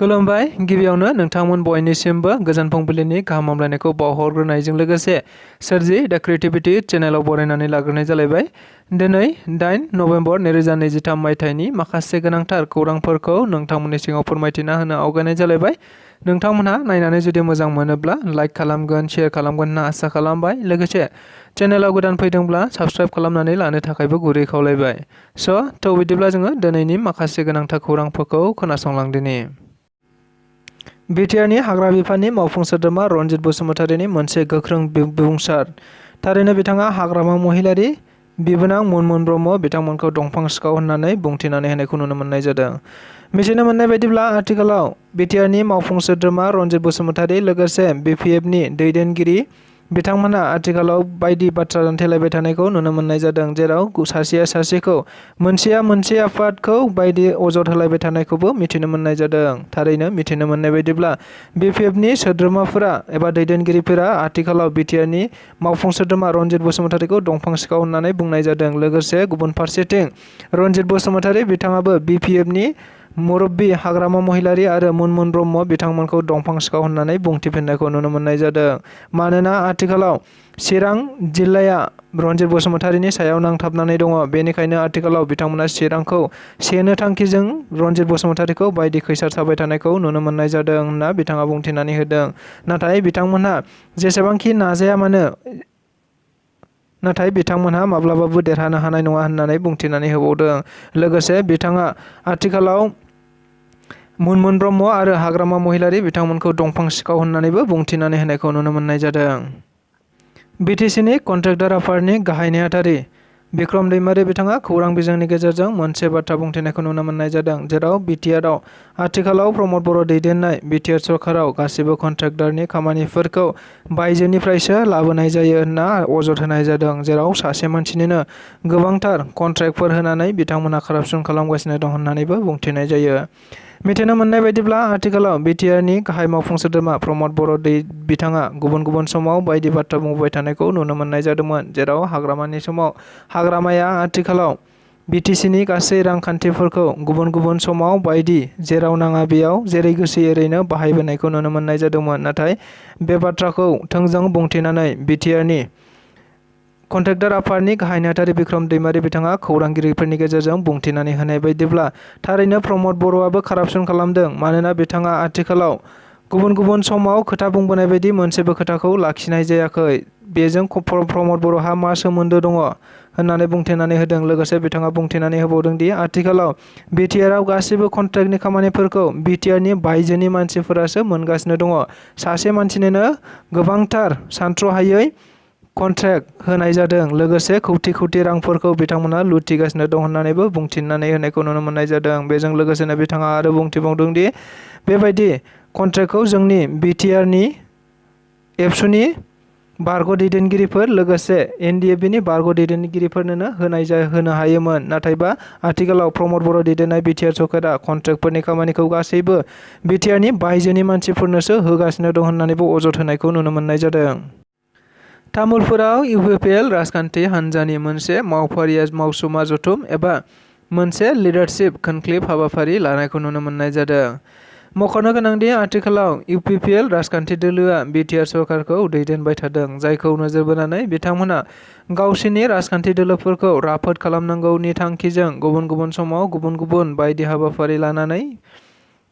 खुलुमबाय गिबियावनो नोंथांमोन बयनिसिमबो गोजोन फुंबिलिनि गाहाम हामलायनायखौ बावहरग्रोनायजों लोगोसे सोरजि द क्रिएटिविटी चेनेलाव बरायनानै लाग्रोनाय जालायबाय। दिनै 8 नभेम्बर 2023 मायथाइनि माखासे गोनांथार खौरांफोरखौ नोंथांमोननि सिगाङाव फोरमायथिना होनो आवगायनाय जालायबाय। नोंथांमोनहा नायनानै जुदि मोजां मोनोब्ला लाइक खालामगोन, शेयार खालामगोन होनना आसा खालामबाय। लोगोसे चेनेलाव गोदान फैदोंब्ला साबस्क्राइब खालामनानै लानो थाखायबो गुरै खावलायबाय। थ' बिदिब्ला जोङो दिनैनि माखासे गोनांथार खौरांफोरखौ खोनासंलांदिनि। बिटिआरनि हाग्रा बिफाननि मावफुं सोद्रोमा रनजित बसुमतारीनि मोनसे गोख्रों बिबुंसार। थारैनो बिथाङा हाग्रामा महिलारि बिबोनां मुनमुन ब्रह्म बिथांमोनखौ दंफां सिखाव होननानै बुंथिनानै होनायखौ नुनो मोननाय जादों। मिथिनो मोननाय बायदिब्ला आथिखालाव बिटिआरनि मावफुं सोद्रोमा रनजित बसुमतारी लोगोसे बिपिएफनि दैदेनगिरि बिथांमोनहा आथिखालाव बायदि बाथ्रा दान्थेलायबाय थानायखौ नुनो मोननाय जादों, जेराव सासेया सासेखौ मोनसे आफादखौ बायदि अजद होलायबाय थानायखौबो मिथिनो मोननाय जादों। थारैनो मिथिनो मोननाय बायदिब्ला बिपिएफनि सोद्रोमाफोरा एबा दैदेनगिरिफोरा आथिखालाव बिटिआरनि मावफुं सोद्रोमा रनजित बसुमतारीखौ दंफां सिखाव होननानै बुंनाय जादों। लोगोसे गुबुन फारसेथिं रनजित बसुमतारी बिथाङाबो बिपिएफनि मुरब्बी हाग्रामा महिलारि आरो मुनमुन ब्रह्म बिथांमोनखौ दंफां सिखाव होननानै बुंथिफिननायखौ नुनो मोननाय जादों। मानोना आथिखालाव चिरां जिल्लाया रनजित बसुमतारीनि सायाव नांथाबनानै दङ, बेनिखायनो आथिखालाव बिथांमोना चिरांखौ सेनो थांखिजों रनजित बसुमतारीखौ बायदि खैसार साबाय थानायखौ नुनो मोननाय जादों होनना बिथाङा बुंथिनानै होदों। नाथाय बिथांमोनहा जेसेबांखि नाजाया मानो नाथाय बिथांमोनहा माब्लाबाबो देरहानो हानाय नङा होननानै बुंथिनानै होबावदों। लोगोसे बिथाङा आथिखालाव मुनमुन ब्रह्म आरो हाग्रामा महिलारि बिथांमोनखौ दंफां सिखाव होननानैबो बुंथिनानै होनायखौ नुनो मोननाय जादों। बिटिसिनि कन्ट्रेक्टर आफादनि गाहाय नेहाथारि बिक्रम दैमारि बिथाङा खौरां बिजोंनि गेजेरजों मोनसे बाथ्रा बुंथिनायखौ नुनो मोननाय जादों, जेराव बिटिआरआव आथिखालाव प्रमद बर' दैदेननाय बिटिआर सरकाराव गासिबो कन्ट्रेक्टरनि खामानिफोरखौ बायजोनिफ्रायसो लाबोनाय जायो होनना अजद होनाय जादों, जेराव सासे मानसिनिनो गोबांथार कन्ट्रेक्टफोर होनानै बिथांमोनहा कारापसन खालामगासिनो दं होननानैबो बुंथिनाय जायो। मिथिनो मोननाय बायदिब्ला आथिखालाव बिटिआरनि गाहाय मावफुं सोद्रोमा प्रमद बर' बिथाङा गुबुन समाव बायदि बाथ्रा बुंबाय थानायखौ नुनो मोननाय जादोंमोन, जेराव हाग्रामानि समाव हाग्रामाया आथिखालाव बिटिसिनि गासै रांखान्थिफोरखौ गुबुन समाव बायदि जेराव नाङा बेयाव जेरै गोसो एरैनो बाहायबोनायखौ नुनो मोननाय जादोंमोन। नाथाय बे बाथ्राखौ थोंजों बुंथिनानै बिटिआरनि कन्ट्रेक्टर आफादनि गाहाय नेहाथारि बिक्रम दैमारि बिथाङा खौरांगिरिफोरनि गेजेरजों बुंथिनानै होनाय बायदिब्ला थारैनो प्रमद बर'आबो कारापसन खालामदों, मानोना बिथाङा आथिखालाव गुबुन समाव खोथा बुंबोनाय बायदि मोनसेबो खोथाखौ लाखिनाय जायाखै। बेजों प्रमद बर'हा मा सोमोन्दो दङ होननानै बुंथिनानै होदों। लोगोसे बिथाङा बुंथिनानै होबावदों दि आथिखालाव बिटिआरआव गासिबो कन्ट्रेक्टनि खामानिफोरखौ बिटिआरनि बायजोनि मानसिफोरासो मोनगासिनो दङ। सासे मानसिनोनो गोबांथार सानथ्र'हायै कन्ट्रेक्ट होनाय जादों, लोगोसे खौटि रांफोरखौ बिथांमोना लुथिगासिनो दं होननानैबो बुंथिनानै होनायखौ नुनो मोननाय जादों। बेजों लोगोसेनो बिथाङा आरो बुंथिबावदों दि बेबायदि कन्ट्रेक्टखौ जोंनि बिटिआरनि एबसुनि बारग' दैदेनगिरिफोर लोगोसे एनडिएफबिनि बारग' दैदेनगिरिफोरनो होनो हायोमोन, नाथायबा आथिखालाव प्रमद बर' दैदेननाय बिटिआर सरकारा कन्ट्रेक्टफोरनि खामानिखौ गासैबो बिटिआरनि बायजोनि मानसिफोरनोसो होगासिनो दं होननानैबो अजद होनायखौ नुनो मोननाय जादों। तामुलपुराव इउपिपिएल राजखान्थि हान्जानि मोनसे मावफारिया मावसुमा जथुम एबा मोनसे लिडारशिप कनक्लेव हाबाफारि लानायखौ नुनो मोननाय जादों। मख'नो गोनांदि आथिखालाव इउपिपिएल राजखान्थि दोलोआ बिटिआर सरकारखौ दैदेनबाय थादों, जायखौ नोजोर बोनानै बिथांमोना गावसिनि राजखान्थि दोलोफोरखौ राफोद खालामनांगौनि थांखिजों गुबुन समाव गुबुन बायदि हाबाफारि लानानै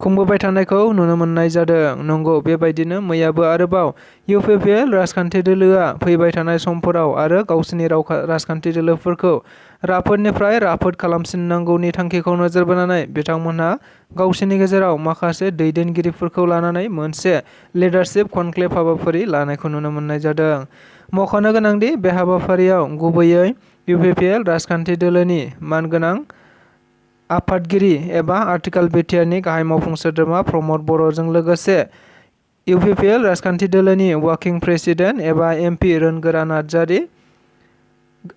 खुंबोबाय थानायखौ नुनो मोननाय जादों। नंगौ, बेबायदिनो मैयाबो आरोबाव इउपिपिएल राजखान्थि दोलोआ फैबाय थानाय समफोराव आरो गावसिनि राजखान्थि दोलोफोरखौ राफोदनिफ्राय राफोद खालामसिननांगौनि थांखिखौ नोजोर बोनानै बिथांमोनहा गावसिनि गेजेराव माखासे दैदेनगिरिफोरखौ लानानै मोनसे लिडारशिप कनक्लेव हाबाफारि लानायखौ नुनो मोननाय जादों। मख'नो गोनांदि बे हाबाफारियाव गुबैयै इउपिपिएल राजखान्थि दोलोनि मानगोनां आफादगिरि एबा आथिखाल बिटिआरनि गाहाय मावफुं सोद्रोमा प्रमद बर'जों लोगोसे इउपिपिएल राजखान्थि दोलोनि वार्किं प्रेसिडेन्ट एबा एमपि रोनगोरा नार्जारि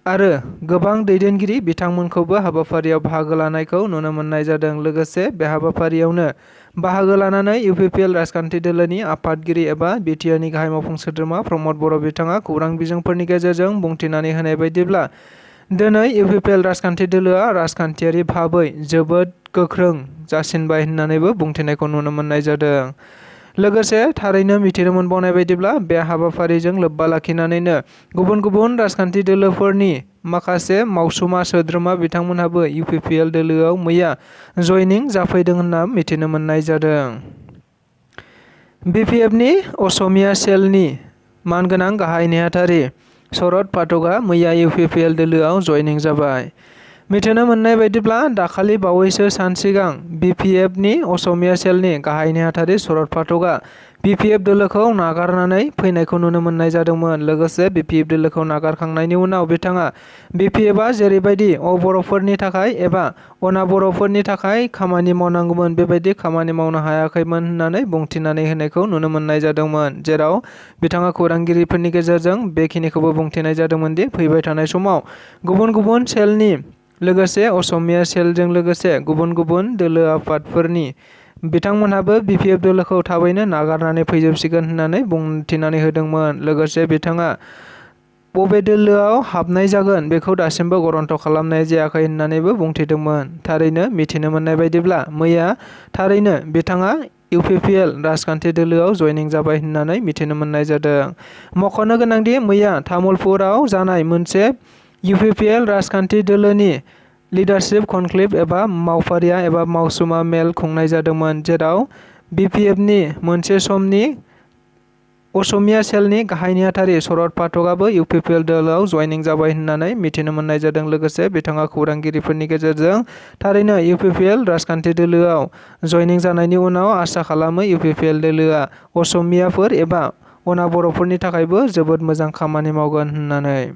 आरो गोबां दैदेनगिरि बिथांमोनखौबो हाबाफारियाव बाहागो लानायखौ नुनो मोननाय जादों। लोगोसे बे हाबाफारियावनो बाहागो लानानै इउपिपिएल राजखान्थि दोलोनि आफादगिरि एबा बिटिआरनि गाहाय मावफुं सोद्रोमा प्रमद बर' बिथाङा खौरां बिजोंफोरनि गेजेरजों बुंथिनानै होनाय बायदिब्ला दिनै इउपिपिएल राजखान्थि दोलोआ राजखान्थियारि भाबै जोबोद गोख्रों जासिनबाय होननानैबो बुंथिनायखौ नुनो मोननाय जादों। लोगोसे थारैनो मिथिनो मोनबावनाय बायदिब्ला बे हाबाफारिजों लोब्बा लाखिनानैनो गुबुन गुबुन राजखान्थि दोलोफोरनि माखासे मावसुमा सोद्रोमा बिथांमोनहाबो इउपिपिएल दोलोआव मैया जयनिं जाफैदों होनना मिथिनो मोननाय जादों। बिपिएफनि असमिया सेलनि मानगोनां गाहाय नेहाथारि शरद पाठकआ मैया इउपिपिएल दोलोआव जयनिं जाबाय। मिथिनो मोननाय बायदिब्ला दाखालि बावैसो सान सिगां बिपिएफनि असमिया सेलनि गाहाय नेहाथारि शरद पाठकआ बिपिएफ दोलोखौ नागारनानै फैनायखौ नुनो मोननाय जादोंमोन। लोगोसे बिपिएफ दोलोखौ नागारखांनायनि उनाव बिथाङा बिपिएफआ जेरैबायदि बर'फोरनि थाखाय एबा बर'फोरनि थाखाय खामानि मावनांगौमोन बेबायदि खामानि मावनो हायाखैमोन होननानै बुंथिनानै होनायखौ नुनो मोननाय जादोंमोन। जेराव बिथाङा खौरांगिरिफोरनि गेजेरजों बेखिनिखौबो बुंथिनाय जादोंमोन दि फैबाय थानाय समाव गुबुन गुबुन सेलनि लोगोसे असमिया सेलजों लोगोसे गुबुन गुबुन दोलो आफादफोरनि बिथांमोनहाबो बिपिएफ दोलोखौ थाबैनो नागारनानै फैजोबसिगोन होननानै बुंथिनानै होदोंमोन। लोगोसे बिथाङा बबे दोलोआव हाबनाय जागोन बेखौ दासिमबो गरन्थ' खालामनाय जायाखै होननानैबो बुंथिदोंमोन। थारैनो मिथिनो मोननाय बायदिब्ला मैया थारैनो बिथाङा इउपिपिएल राजखान्थि दोलोआव जयनिं जाबाय होननानै मिथिनो मोननाय जादों। मख'नो गोनांदि मैया तामुलपुराव जानाय मोनसे इउपिपिएल राजखान्थि दोलोनि लिडारशिप कनक्लेभ एबा मावफारिया एबा मावसुमा मेल खुंनाय जादोंमोन। जेराव बिपिएफनि मोनसे समनि असमिया सेलनि गाहाय नेहाथारि शरद पाठकआबो इउपिपिएल दोलोआव जयनिं जाबाय होननानै मिथिनो मोननाय जादों। लोगोसे बिथाङा खौरांगिरिफोरनि गेजेरजों थारैनो इउपिपिएल राजखान्थि दोलोआव जयनिं जानायनि उनाव आसा खालामो इउपिपिएल दोलोआ असमियाफोर एबा बर'फोरनि थाखायबो जोबोद मोजां खामानि मावगोन होननानै।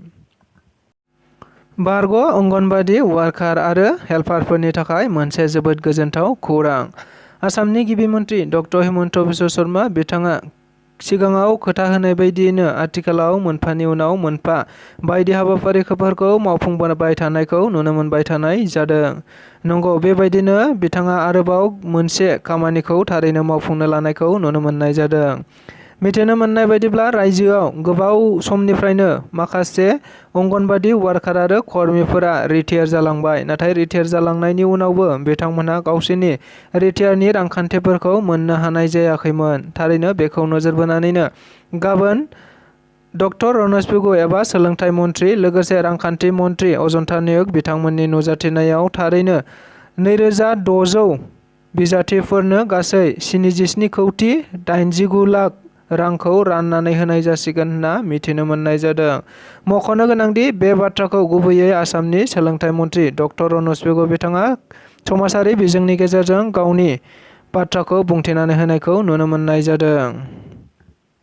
बारग' अंगनबादि वार्कार आरो हेल्पारफोरनि थाखाय मोनसे जोबोद गोजोनथाव खौरां। आसामनि गिबि मन्त्रि डक्टर हिमन्त बिश्व शर्मा बिथाङा सिगाङाव खोथा होनाय बायदियैनो आथिखालाव मोनफानि उनाव मोनफा बायदि हाबाफारिफोरखौ मावफुंबोबाय थानायखौ नुनो मोनबाय थानाय जादों। नंगौ, बेबायदिनो बिथाङा आरोबाव मोनसे खामानिखौ थारैनो मावफुंनो लानायखौ नुनो मोननाय जादों। मिथिनो मोननाय बायदिब्ला रायजोआव गोबाव समनिफ्रायनो माखासे अंगनबादि वार्कार आरो कर्मिफोरा रिटायार जालांबाय। नाथाय रिटायार जालांनायनि उनावबो बिथांमोनहा गावसोरनि रिटायारनि रांखान्थिफोरखौ मोननो हानाय जायाखैमोन। थारैनो बेखौ नोजोर बोनानैनो गाबोन डक्टर रनज पेगु एबा सोलोंथाइ मन्त्रि लोगोसे रांखान्थि मन्त्रि अजन्ता नेउग बिथांमोननि नुजाथिनायाव थारैनो 2600 बिजाथिफोरनो गासै 77,89 लाख रांखौ राननानै होनाय जासिगोन होनना मिथिनो मोननाय जादों। मख'नो गोनांदि बे बाथ्राखौ गुबैयै आसामनि सोलोंथाइ मन्त्रि डक्टर रनज पेगु बिथाङा समाजारि बिजोंनि गेजेरजों गावनि बाथ्राखौ बुंथिनानै होनायखौ नुनो मोननाय जादों।